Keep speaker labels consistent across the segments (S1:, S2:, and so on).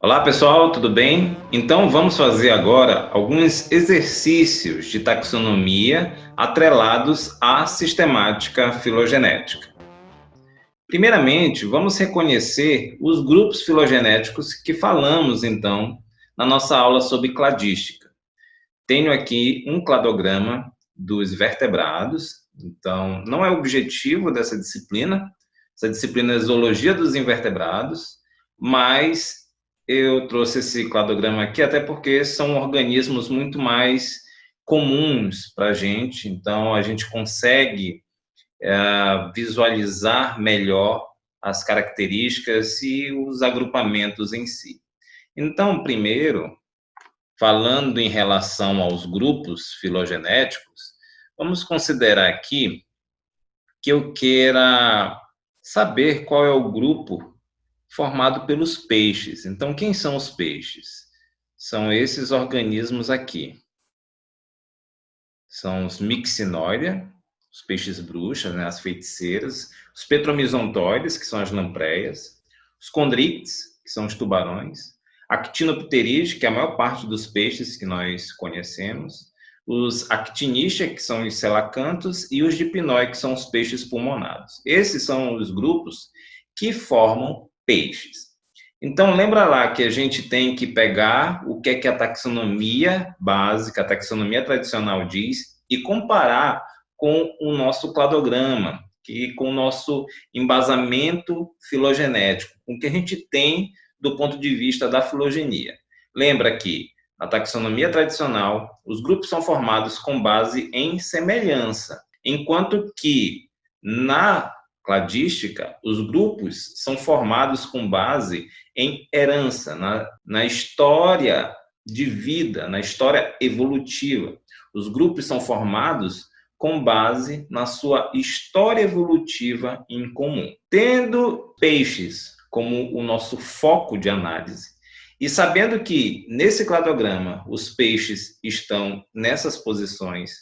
S1: Olá pessoal, tudo bem? Então vamos fazer agora alguns exercícios de taxonomia atrelados à sistemática filogenética. Primeiramente, vamos reconhecer os grupos filogenéticos que falamos então na nossa aula sobre cladística. Tenho aqui um cladograma dos vertebrados, então não é o objetivo dessa disciplina. Essa disciplina é Zoologia dos Invertebrados, mas eu trouxe esse cladograma aqui até porque são organismos muito mais comuns para a gente, então a gente consegue visualizar melhor as características e os agrupamentos em si. Então, primeiro, falando em relação aos grupos filogenéticos, vamos considerar aqui que eu queira saber qual é o grupo formado pelos peixes. Então, quem são os peixes? São esses organismos aqui. São os Myxinoidea, os peixes bruxas, né, as feiticeiras, os Petromyzontoides, que são as lampreias, os Chondrichthyes, que são os tubarões, a Actinopterygii, que é a maior parte dos peixes que nós conhecemos, os Actinidia, que são os selacantos, e os Dipnoi, que são os peixes pulmonados. Esses são os grupos que formam peixes. Então, lembra lá que a gente tem que pegar o que é que a taxonomia básica, a taxonomia tradicional diz, e comparar com o nosso cladograma, com o nosso embasamento filogenético, com o que a gente tem do ponto de vista da filogenia. Lembra que na taxonomia tradicional, os grupos são formados com base em semelhança, enquanto que na cladística, os grupos são formados com base em herança, na história de vida, na história evolutiva. Os grupos são formados com base na sua história evolutiva em comum. Tendo peixes como o nosso foco de análise, e sabendo que nesse cladograma os peixes estão nessas posições,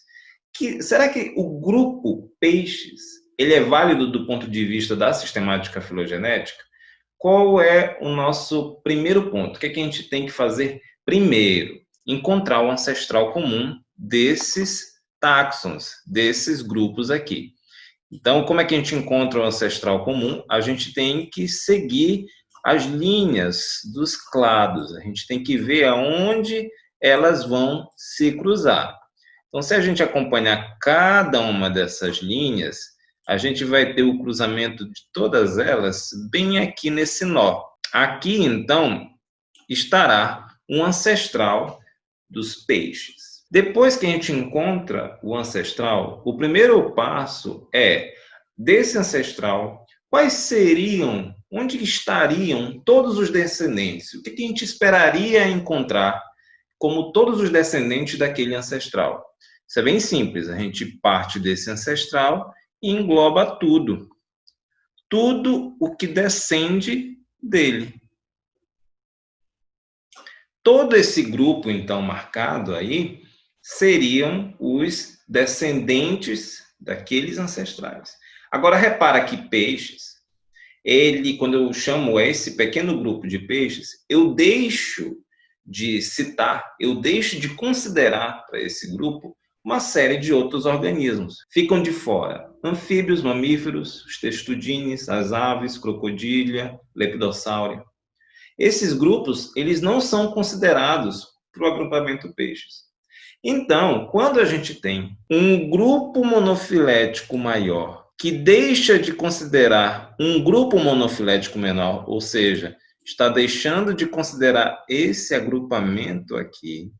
S1: será que o grupo peixes ele é válido do ponto de vista da sistemática filogenética? Qual é o nosso primeiro ponto? O que é que a gente tem que fazer primeiro? Encontrar o ancestral comum desses táxons, desses grupos aqui. Então, como é que a gente encontra o ancestral comum? A gente tem que seguir as linhas dos clados, a gente tem que ver aonde elas vão se cruzar. Então, se a gente acompanhar cada uma dessas linhas, a gente vai ter o cruzamento de todas elas bem aqui nesse nó. Aqui, então, estará um ancestral dos peixes. Depois que a gente encontra o ancestral, o primeiro passo é, desse ancestral, quais seriam, onde estariam todos os descendentes? O que a gente esperaria encontrar como todos os descendentes daquele ancestral? Isso é bem simples, a gente parte desse ancestral e engloba tudo. Tudo o que descende dele. Todo esse grupo, então, marcado aí, seriam os descendentes daqueles ancestrais. Agora, repara que peixes, quando eu chamo esse pequeno grupo de peixes, eu deixo de citar, eu deixo de considerar para esse grupo uma série de outros organismos. Ficam de fora anfíbios, mamíferos, os textudines, as aves, crocodília, lepidossáurea. Esses grupos, eles não são considerados para o agrupamento peixes. Então, quando a gente tem um grupo monofilético maior que deixa de considerar um grupo monofilético menor, ou seja, está deixando de considerar esse agrupamento aqui,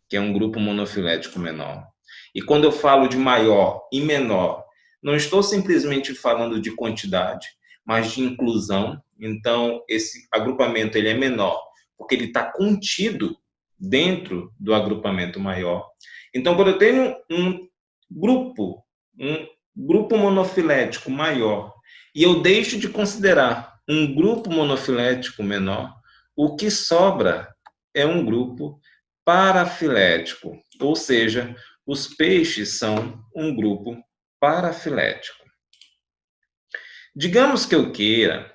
S1: que é um grupo monofilético menor. E quando eu falo de maior e menor, não estou simplesmente falando de quantidade, mas de inclusão. Então, esse agrupamento ele é menor, porque ele está contido dentro do agrupamento maior. Então, quando eu tenho um grupo monofilético maior, e eu deixo de considerar um grupo monofilético menor, o que sobra é um grupo parafilético, ou seja, os peixes são um grupo parafilético. Digamos que eu queira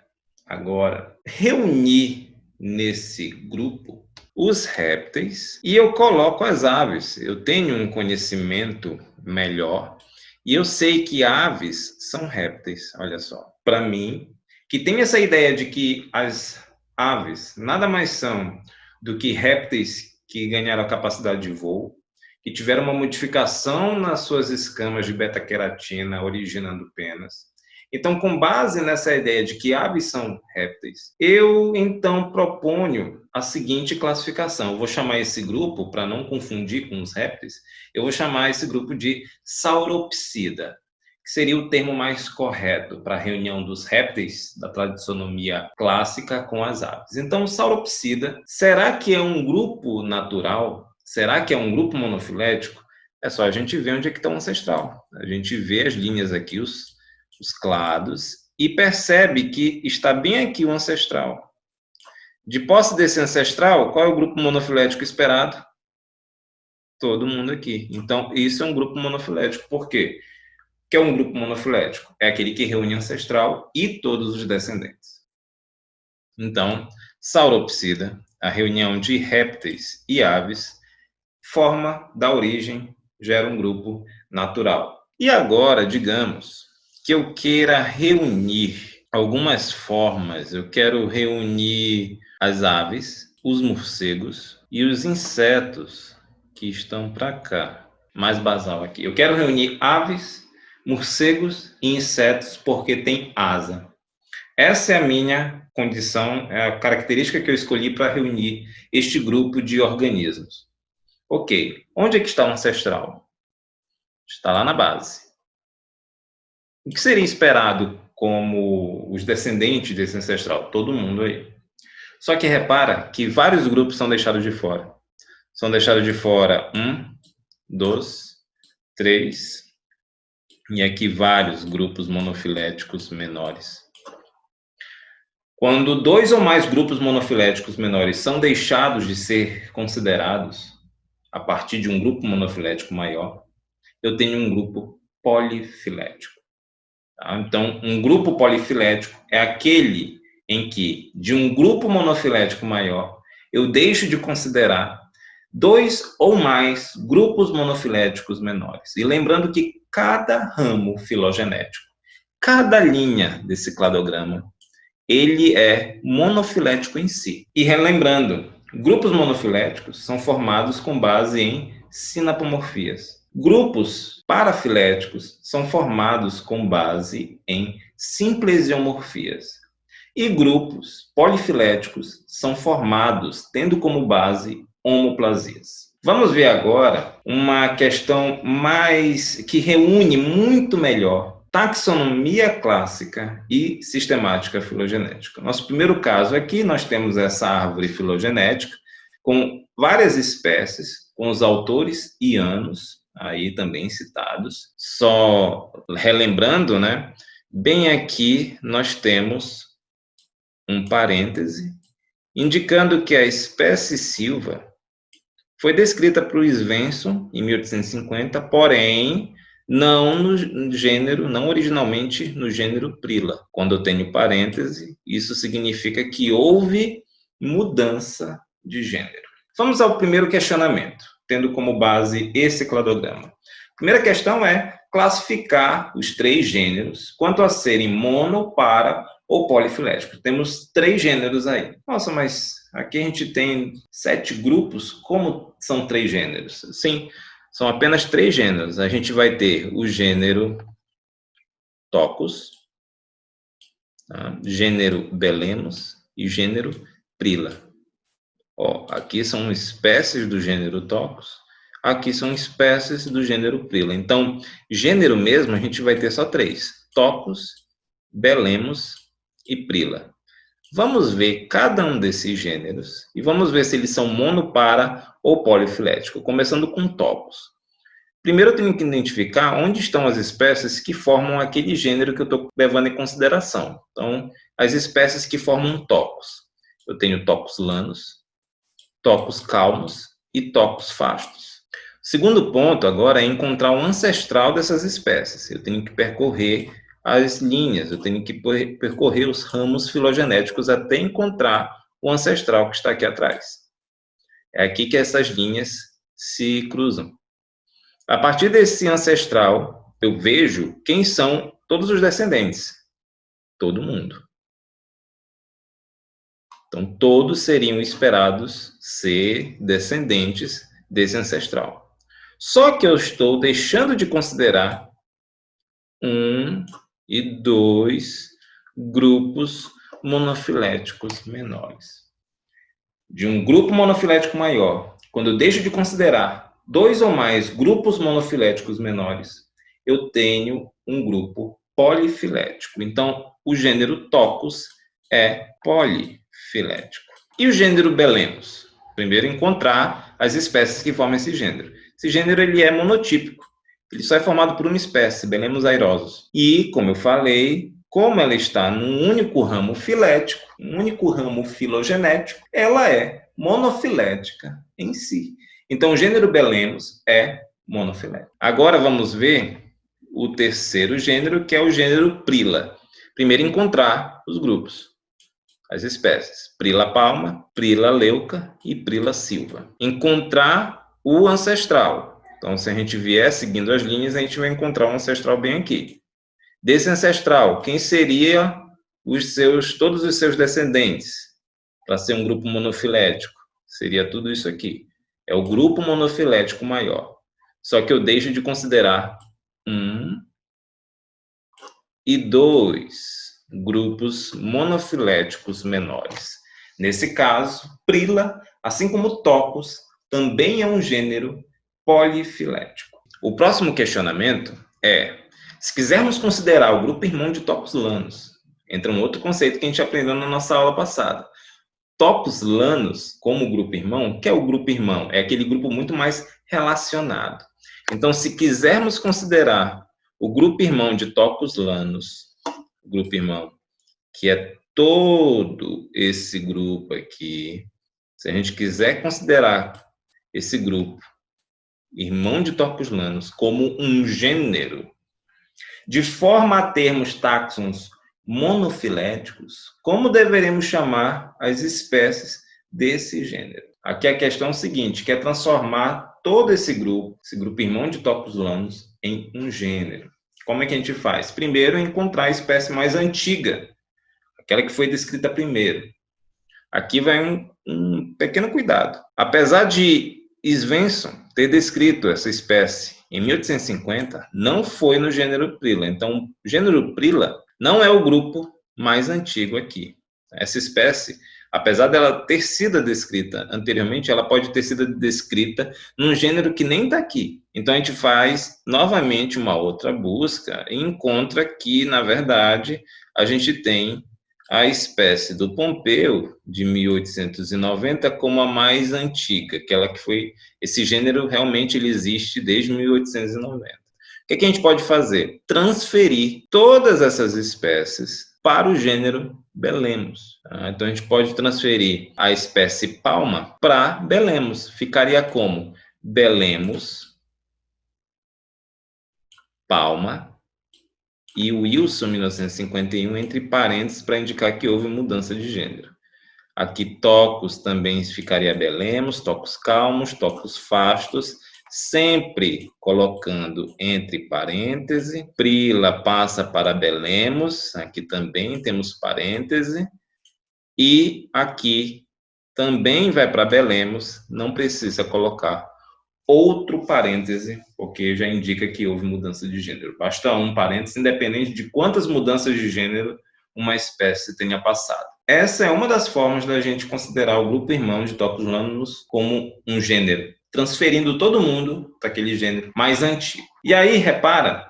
S1: agora reunir nesse grupo os répteis e eu coloco as aves. Eu tenho um conhecimento melhor e eu sei que aves são répteis. Olha só, para mim, que tem essa ideia de que as aves nada mais são do que répteis que ganharam a capacidade de voo, que tiveram uma modificação nas suas escamas de beta-queratina, originando penas. Então, com base nessa ideia de que aves são répteis, eu então proponho a seguinte classificação. Eu vou chamar esse grupo, para não confundir com os répteis, eu vou chamar esse grupo de sauropsida, que seria o termo mais correto para a reunião dos répteis da taxonomia clássica com as aves. Então, o sauropsida, será que é um grupo natural? Será que é um grupo monofilético? É só a gente ver onde é que está o ancestral. A gente vê as linhas aqui, os clados, e percebe que está bem aqui o ancestral. De posse desse ancestral, qual é o grupo monofilético esperado? Todo mundo aqui. Então, isso é um grupo monofilético. Por quê? O que é um grupo monofilético? É aquele que reúne ancestral e todos os descendentes. Então, sauropsida, a reunião de répteis e aves, dá origem, gera um grupo natural. E agora, digamos que eu queira reunir algumas formas, eu quero reunir as aves, os morcegos e os insetos que estão para cá, mais basal aqui. Eu quero reunir aves, morcegos e insetos porque tem asa. Essa é a minha condição, é a característica que eu escolhi para reunir este grupo de organismos. Ok, onde é que está o ancestral? Está lá na base. O que seria esperado como os descendentes desse ancestral? Todo mundo aí. Só que repara que vários grupos são deixados de fora. São deixados de fora 1, 2, 3, e aqui vários grupos monofiléticos menores. Quando 2 ou mais grupos monofiléticos menores são deixados de ser considerados a partir de um grupo monofilético maior, eu tenho um grupo polifilético. Tá? Então, um grupo polifilético é aquele em que, de um grupo monofilético maior, eu deixo de considerar 2 ou mais grupos monofiléticos menores. E lembrando que cada ramo filogenético, cada linha desse cladograma, ele é monofilético em si. E relembrando, grupos monofiléticos são formados com base em sinapomorfias. Grupos parafiléticos são formados com base em simplesiomorfias. E grupos polifiléticos são formados tendo como base homoplasias. Vamos ver agora uma questão que reúne muito melhor taxonomia clássica e sistemática filogenética. Nosso primeiro caso aqui, nós temos essa árvore filogenética com várias espécies, com os autores e anos aí também citados. Só relembrando, né? Bem aqui nós temos um parêntese indicando que a espécie Silva foi descrita por Svensson em 1850, porém não no gênero, não originalmente no gênero Prila. Quando eu tenho parêntese, isso significa que houve mudança de gênero. Vamos ao primeiro questionamento, tendo como base esse cladograma. A primeira questão é classificar os 3 gêneros quanto a serem mono, para ou polifiléticos. Temos 3 gêneros aí. Nossa, mas aqui a gente tem 7 grupos, como são 3 gêneros? Sim, são apenas 3 gêneros. A gente vai ter o gênero Tocus, tá? Gênero Belemos e gênero Prila. Ó, aqui são espécies do gênero Tocus, aqui são espécies do gênero Prila. Então, gênero mesmo, a gente vai ter só 3. Tocus, Belemos e Prila. Vamos ver cada um desses gêneros e vamos ver se eles são mono, para ou polifilético, começando com Tocus. Primeiro eu tenho que identificar onde estão as espécies que formam aquele gênero que eu estou levando em consideração. Então, as espécies que formam Tocus. Eu tenho Tocus lanus, Tocus calmus e Tocus fastus. O segundo ponto agora é encontrar o ancestral dessas espécies. Eu tenho que percorrer as linhas, eu tenho que percorrer os ramos filogenéticos até encontrar o ancestral que está aqui atrás. É aqui que essas linhas se cruzam. A partir desse ancestral, eu vejo quem são todos os descendentes. Todo mundo. Então, todos seriam esperados ser descendentes desse ancestral. Só que eu estou deixando de considerar 1 e 2 grupos monofiléticos menores. De um grupo monofilético maior, quando eu deixo de considerar 2 ou mais grupos monofiléticos menores, eu tenho um grupo polifilético. Então, o gênero Tocus é polifilético. E o gênero Belemos? Primeiro, encontrar as espécies que formam esse gênero. Esse gênero ele é monotípico. Ele só é formado por uma espécie, Belemos airosos. E, como eu falei, como ela está num único ramo filético, um único ramo filogenético, ela é monofilética em si. Então, o gênero Belemos é monofilético. Agora vamos ver o terceiro gênero, que é o gênero Prila. Primeiro, encontrar os grupos, as espécies. Prila palma, Prila leuca e Prila silva. Encontrar o ancestral. Então, se a gente vier seguindo as linhas, a gente vai encontrar um ancestral bem aqui. Desse ancestral, quem seria todos os seus descendentes? Para ser um grupo monofilético, seria tudo isso aqui. É o grupo monofilético maior. Só que eu deixo de considerar 1 e 2 grupos monofiléticos menores. Nesse caso, Prila, assim como Tocus, também é um gênero polifilético. O próximo questionamento é: se quisermos considerar o grupo irmão de Tocus lanus, entra um outro conceito que a gente aprendeu na nossa aula passada. Tocus lanus, como grupo irmão, o que é o grupo irmão? É aquele grupo muito mais relacionado. Então, se quisermos considerar o grupo irmão de Tocus lanus, o grupo irmão, que é todo esse grupo aqui, se a gente quiser considerar esse grupo irmão de Tocus lanus como um gênero, de forma a termos táxons monofiléticos, como deveremos chamar as espécies desse gênero? Aqui a questão é o seguinte, que é transformar todo esse grupo irmão de Tocus lanus, em um gênero. Como é que a gente faz? Primeiro, encontrar a espécie mais antiga, aquela que foi descrita primeiro. Aqui vai um pequeno cuidado. Apesar de Svensson ter descrito essa espécie em 1850, não foi no gênero Prila. Então, o gênero Prila não é o grupo mais antigo aqui. Essa espécie, apesar dela ter sido descrita anteriormente, ela pode ter sido descrita num gênero que nem está aqui. Então, a gente faz novamente uma outra busca e encontra que, na verdade, a gente tem a espécie do Pompeu, de 1890, como a mais antiga, aquela que foi... Esse gênero realmente ele existe desde 1890. O que a gente pode fazer? Transferir todas essas espécies para o gênero Belemos. Então, a gente pode transferir a espécie palma para Belemos. Ficaria como? Belemos, palma, e Wilson, 1951, entre parênteses, para indicar que houve mudança de gênero. Aqui, Tocus também ficaria Belemos, Tocus calmos, Tocus fastos, sempre colocando entre parênteses. Prila passa para Belemos, aqui também temos parêntese. E aqui também vai para Belemos, não precisa colocar outro parêntese, porque já indica que houve mudança de gênero. Basta um parêntese, independente de quantas mudanças de gênero uma espécie tenha passado. Essa é uma das formas da gente considerar o grupo irmão de Tocus lanus como um gênero, transferindo todo mundo para aquele gênero mais antigo. E aí, repara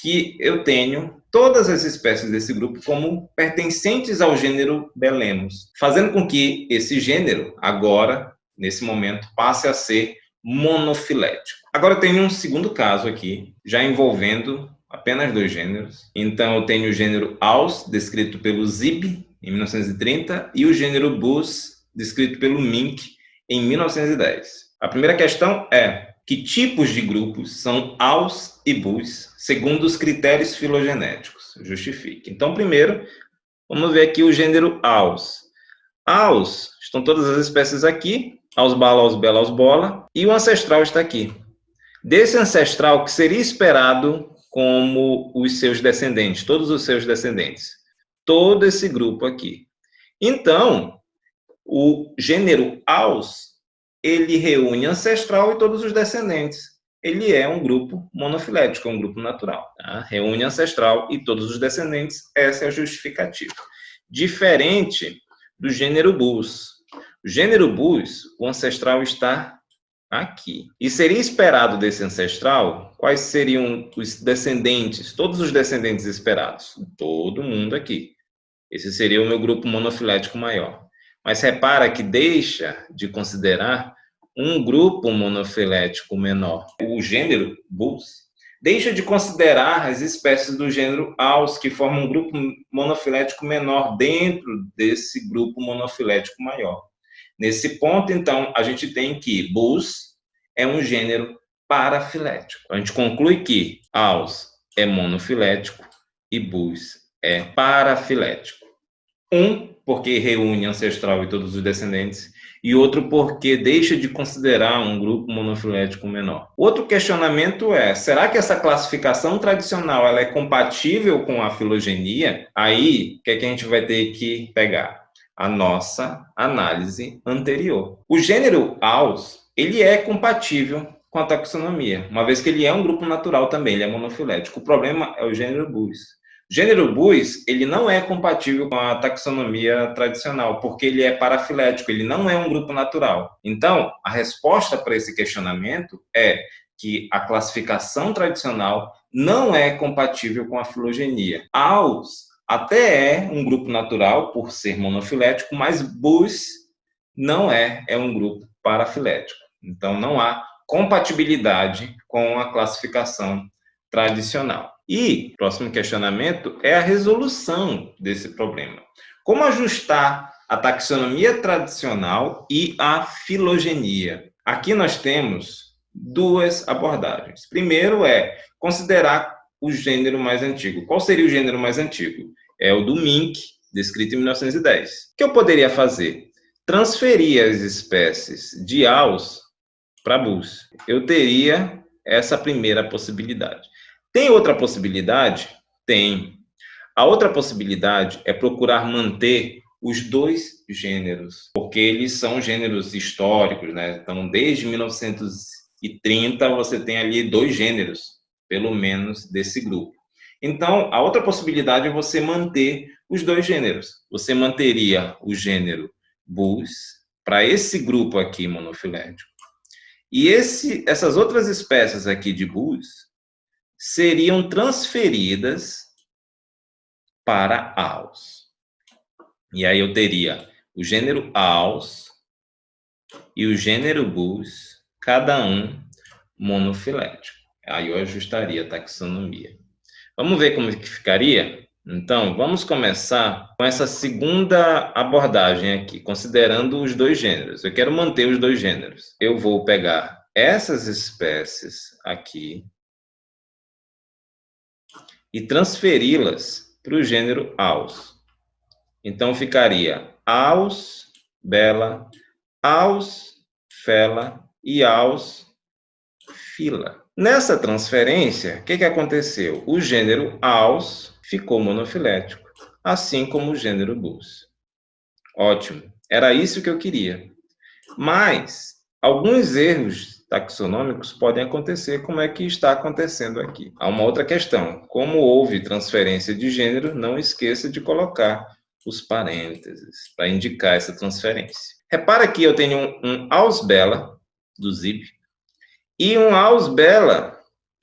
S1: que eu tenho todas as espécies desse grupo como pertencentes ao gênero Belemos, fazendo com que esse gênero, agora, nesse momento, passe a ser monofilético. Agora eu tenho um segundo caso aqui, já envolvendo apenas 2 gêneros. Então eu tenho o gênero Aus, descrito pelo Zib, em 1930, e o gênero Bus, descrito pelo Mink, em 1910. A primeira questão é: que tipos de grupos são Aus e Bus, segundo os critérios filogenéticos? Justifique. Então, primeiro, vamos ver aqui o gênero Aus. Aus, estão todas as espécies aqui, Aus bala, Aus bela, Aus bola, e o ancestral está aqui. Desse ancestral que seria esperado como os seus descendentes, todos os seus descendentes. Todo esse grupo aqui. Então, o gênero Aus, ele reúne ancestral e todos os descendentes. Ele é um grupo monofilético, é um grupo natural. Tá? Reúne ancestral e todos os descendentes, essa é a justificativa. Diferente do gênero Bus. O gênero Bus, o ancestral está aqui. E seria esperado desse ancestral, quais seriam os descendentes, todos os descendentes esperados? Todo mundo aqui. Esse seria o meu grupo monofilético maior. Mas repara que deixa de considerar um grupo monofilético menor. O gênero Bus deixa de considerar as espécies do gênero Aus, que formam um grupo monofilético menor dentro desse grupo monofilético maior. Nesse ponto, então, a gente tem que Bus é um gênero parafilético. A gente conclui que Aus é monofilético e Bus é parafilético. Um, porque reúne ancestral e todos os descendentes, e outro porque deixa de considerar um grupo monofilético menor. Outro questionamento é, será que essa classificação tradicional ela é compatível com a filogenia? Aí, o que é que a gente vai ter que pegar? A nossa análise anterior. O gênero Aus, ele é compatível com a taxonomia, uma vez que ele é um grupo natural também, ele é monofilético. O problema é o gênero Bus. O gênero Bus, ele não é compatível com a taxonomia tradicional, porque ele é parafilético, ele não é um grupo natural. Então, a resposta para esse questionamento é que a classificação tradicional não é compatível com a filogenia. Aus até é um grupo natural, por ser monofilético, mas Bus não é um grupo parafilético. Então, não há compatibilidade com a classificação tradicional. E o próximo questionamento é a resolução desse problema. Como ajustar a taxonomia tradicional e a filogenia? Aqui nós temos duas abordagens. Primeiro é considerar o gênero mais antigo. Qual seria o gênero mais antigo? É o do Mink, descrito em 1910. O que eu poderia fazer? Transferir as espécies de Aus para Bus. Eu teria essa primeira possibilidade. Tem outra possibilidade? Tem. A outra possibilidade é procurar manter os dois gêneros, porque eles são gêneros históricos, né? Então, desde 1930, você tem ali dois gêneros, pelo menos, desse grupo. Então, a outra possibilidade é você manter os dois gêneros. Você manteria o gênero Bus para esse grupo aqui monofilético. E essas outras espécies aqui de Bus seriam transferidas para Aus. E aí eu teria o gênero Aus e o gênero Bus, cada um monofilético. Aí eu ajustaria a taxonomia. Vamos ver como que ficaria? Então, vamos começar com essa segunda abordagem aqui, considerando os dois gêneros. Eu quero manter os dois gêneros. Eu vou pegar essas espécies aqui e transferi-las para o gênero Aus. Então, ficaria Aus, bela, Aus, fela e Aus, fila. Nessa transferência, o que aconteceu? O gênero Aus ficou monofilético, assim como o gênero Bus. Ótimo, era isso que eu queria. Mas alguns erros taxonômicos podem acontecer, como é que está acontecendo aqui. Há uma outra questão. Como houve transferência de gênero, não esqueça de colocar os parênteses para indicar essa transferência. Repara que eu tenho um Aus bela, do Zip, e um Aus bela,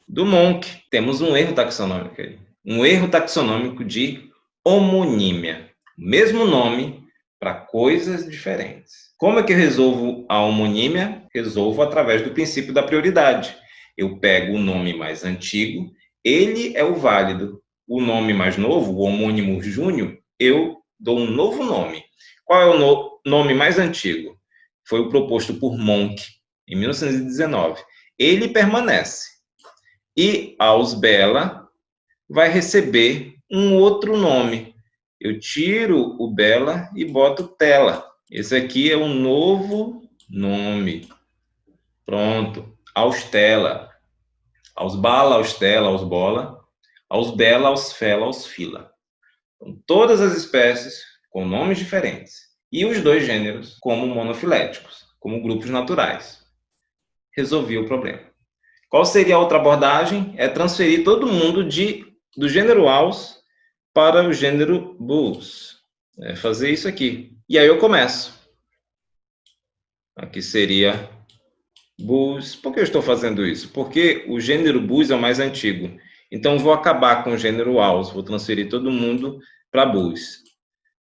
S1: do Monk. Temos um erro taxonômico aí. Um erro taxonômico de homonímia. Mesmo nome para coisas diferentes. Como é que eu resolvo a homonímia? Resolvo através do princípio da prioridade. Eu pego o nome mais antigo, ele é o válido. O nome mais novo, o homônimo Júnior, eu dou um novo nome. Qual é o nome mais antigo? Foi o proposto por Monk, em 1919. Ele permanece. E Aus bela vai receber um outro nome. Eu tiro o bela e boto tela. Esse aqui é um novo nome. Pronto. Austela. Ausbala, austela, ausbola. Ausbela, ausfela, ausfila. Então, todas as espécies com nomes diferentes. E os dois gêneros como monofiléticos, como grupos naturais. Resolvi o problema. Qual seria a outra abordagem? É transferir todo mundo do gênero Aus para o gênero Bus. É fazer isso aqui. E aí eu começo. Aqui seria Bus. Por que eu estou fazendo isso? Porque o gênero Bus é o mais antigo. Então, vou acabar com o gênero Aus. Vou transferir todo mundo para Bus.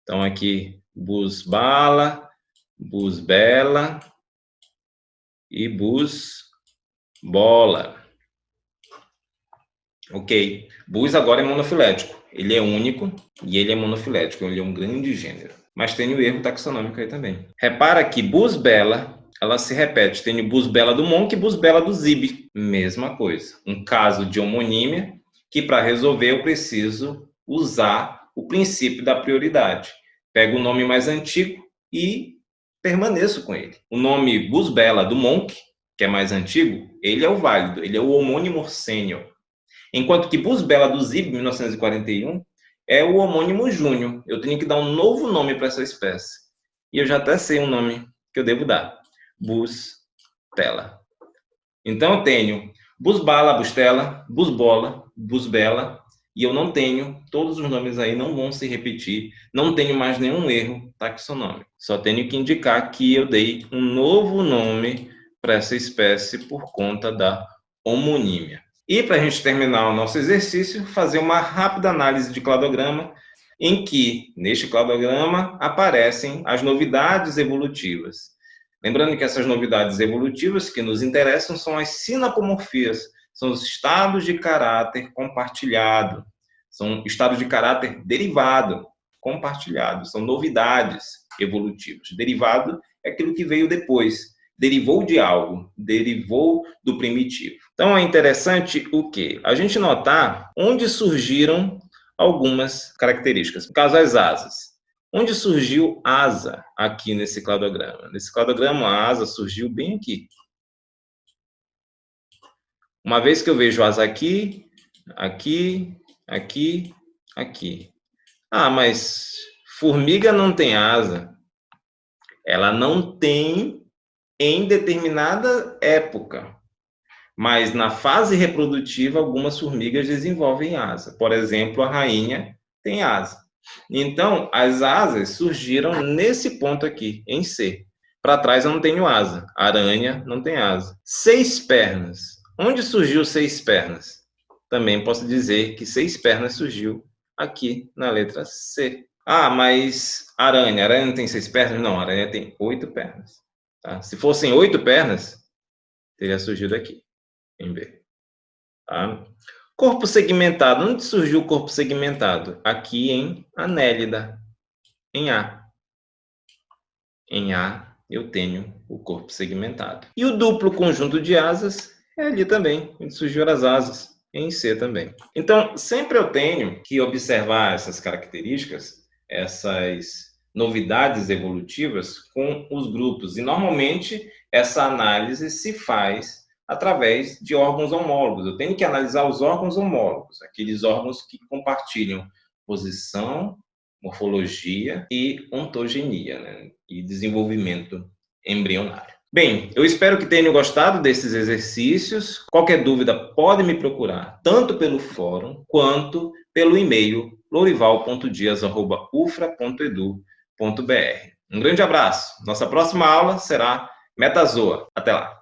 S1: Então, aqui, Bus Bala, Bus Bela e Bus Bola. Ok. Bus agora é monofilético. Ele é único e ele é monofilético. Ele é um grande gênero. Mas tem o erro taxonômico aí também. Repara que Bus Bela, ela se repete. Tem o Bus Bela do Monk e Bus Bela do Zib. Mesma coisa. Um caso de homonímia que, para resolver, eu preciso usar o princípio da prioridade. Pego o nome mais antigo e permaneço com ele. O nome Bus Bela do Monk, que é mais antigo, ele é o válido. Ele é o homônimo sênior. Enquanto que Bus Bela do Zib, 1941, é o homônimo júnior. Eu tenho que dar um novo nome para essa espécie. E eu já até sei um nome que eu devo dar. Bus Bela. Então eu tenho Bus Bala, Bustela, Bus Bola, Bus Bela, e eu não tenho, todos os nomes aí não vão se repetir, não tenho mais nenhum erro taxonômico. Só tenho que indicar que eu dei um novo nome para essa espécie por conta da homonímia. E para a gente terminar o nosso exercício, fazer uma rápida análise de cladograma, em que, neste cladograma, aparecem as novidades evolutivas. Lembrando que essas novidades evolutivas que nos interessam são as sinapomorfias, são os estados de caráter compartilhado, são estados de caráter derivado, compartilhado, são novidades evolutivas. Derivado é aquilo que veio depois. Derivou de algo, derivou do primitivo. Então, é interessante o quê? A gente notar onde surgiram algumas características. No caso, as asas. Onde surgiu asa aqui nesse cladograma? Nesse cladograma, a asa surgiu bem aqui. Uma vez que eu vejo asa aqui, aqui, aqui, aqui. Ah, mas formiga não tem asa. Ela não tem em determinada época. Mas na fase reprodutiva, algumas formigas desenvolvem asa. Por exemplo, a rainha tem asa. Então, as asas surgiram nesse ponto aqui, em C. Para trás eu não tenho asa. Aranha não tem asa. 6 pernas. Onde surgiu 6 pernas? Também posso dizer que 6 pernas surgiu aqui na letra C. Ah, mas aranha não tem 6 pernas? Não, aranha tem 8 pernas. Tá? Se fossem 8 pernas, teria surgido aqui, em B. Tá? Corpo segmentado. Onde surgiu o corpo segmentado? Aqui em Anélida, em A. Em A, eu tenho o corpo segmentado. E o duplo conjunto de asas é ali também, onde surgiu as asas, em C também. Então, sempre eu tenho que observar essas características, essas novidades evolutivas com os grupos. E, normalmente, essa análise se faz através de órgãos homólogos. Eu tenho que analisar os órgãos homólogos, aqueles órgãos que compartilham posição, morfologia e ontogenia, né? E desenvolvimento embrionário. Bem, eu espero que tenham gostado desses exercícios. Qualquer dúvida pode me procurar, tanto pelo fórum quanto pelo e-mail lourival.dias@ufra.edu.br. Um grande abraço. Nossa próxima aula será Metazoa. Até lá.